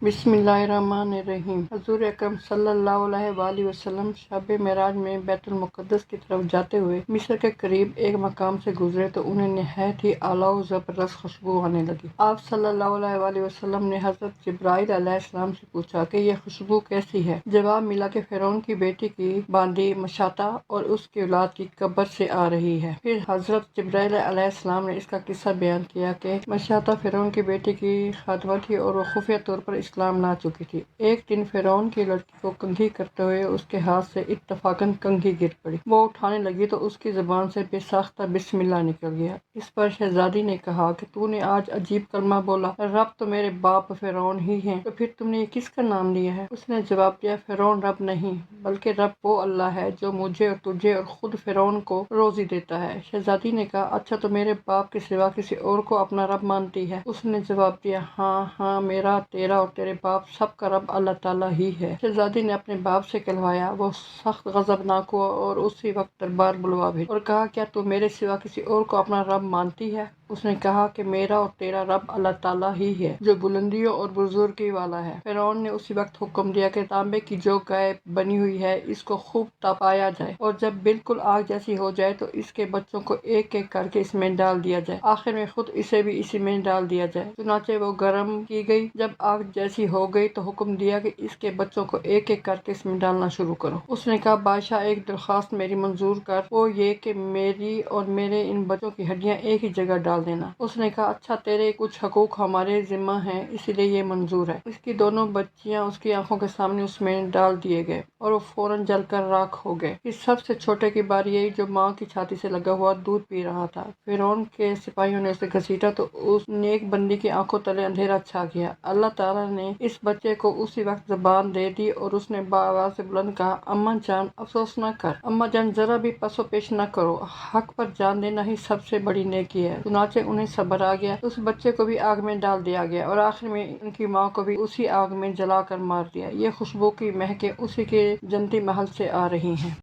بسم اللہ الرحمن الرحیم۔ حضور اکرم صلی اللہ علیہ وآلہ وسلم شب معراج میں بیت المقدس کی طرف جاتے ہوئے مصر کے قریب ایک مقام سے گزرے تو انہیں نہایت ہی اعلیٰ و زبردست خوشبو آنے لگی۔ آپ صلی اللہ علیہ وآلہ وسلم نے حضرت جبرائیل علیہ السلام سے پوچھا کہ یہ خوشبو کیسی ہے؟ جواب ملا کہ فرعون کی بیٹی کی باندی مشاطہ اور اس کی اولاد کی قبر سے آ رہی ہے۔ پھر حضرت جبرائیل علیہ السلام نے اس کا قصہ بیان کیا کہ مشاطہ فرعون کی بیٹی کی خادمہ تھی اور وہ خفیہ طور پر اسلام لا چکی تھی۔ ایک دن فرعون کی لڑکی کو کنگھی کرتے ہوئے اس کے ہاتھ سے اتفاقاً کنگھی گر پڑی۔ وہ اٹھانے لگی تو اس کی زبان سے بے ساختہ بسم اللہ نکل گیا۔ اس پر شہزادی نے کہا کہ تو نے آج عجیب کلمہ بولا، رب تو میرے باپ فرعون ہی ہیں، تو پھر تم نے یہ کس کا نام لیا ہے؟ اس نے جواب دیا، فرعون رب نہیں بلکہ رب وہ اللہ ہے جو مجھے اور تجھے اور خود فرعون کو روزی دیتا ہے۔ شہزادی نے کہا، اچھا تو میرے باپ کے سوا کسی اور کو اپنا رب مانتی ہے؟ اس نے جواب دیا، ہاں ہاں، میرا، تیرا اور تیرے باپ سب کا رب اللہ تعالیٰ ہی ہے۔ شہزادی نے اپنے باپ سے کہلوایا، وہ سخت غضبناک ہوا اور اسی وقت دربار بلوا بھیجا اور کہا، کیا تو میرے سوا کسی اور کو اپنا رب مانتی ہے؟ اس نے کہا کہ میرا اور تیرا رب اللہ تعالیٰ ہی ہے جو بلندیوں اور بزرگی والا ہے۔ فرعون نے اسی وقت حکم دیا کہ تانبے کی جو گائے بنی ہوئی ہے اس کو خوب تپایا جائے اور جب بالکل آگ جیسی ہو جائے تو اس کے بچوں کو ایک ایک کر کے اس میں ڈال دیا جائے، آخر میں خود اسے بھی اسی میں ڈال دیا جائے۔ چنانچہ وہ گرم کی گئی۔ جب آگ جیسی ہو گئی تو حکم دیا کہ اس کے بچوں کو ایک ایک کر کے اس میں ڈالنا شروع کرو۔ اس نے کہا، بادشاہ ایک درخواست میری منظور کر، وہ یہ کہ میری اور میرے ان بچوں کی ہڈیاں ایک ہی جگہ ڈال دینا۔ اس نے کہا، اچھا، تیرے کچھ حقوق ہمارے ذمہ ہیں اسی لیے یہ منظور ہے۔ اس کی دونوں بچیاں اس کی آنکھوں کے سامنے اس میں ڈال دیے گئے اور وہ فوراً جل کر راکھ ہو گئے۔ پھر سب سے چھوٹے کی باری آئی جو ماں کی چھاتی سے لگا ہوا دودھ پی رہا تھا۔ فرعون کے سپاہیوں نے اسے گھسیٹا تو اس نیک بندی کی آنکھوں تلے اندھیرا چھا گیا۔ اللہ تعالیٰ نے اس بچے کو اسی وقت زبان دے دی اور اس نے بآواز سے بلند کہا، اماں جان، افسوس نہ کر، اماں جان، ذرا بھی پس و پیش نہ کرو، حق پر جان دینا ہی سب سے بڑی نیکی ہے۔ چنانچہ انہیں صبر آ گیا، اس بچے کو بھی آگ میں ڈال دیا گیا اور آخر میں ان کی ماں کو بھی اسی آگ میں جلا کر مار دیا۔ یہ خوشبو کی مہکیں اسی کے جنتی محل سے آ رہی ہیں۔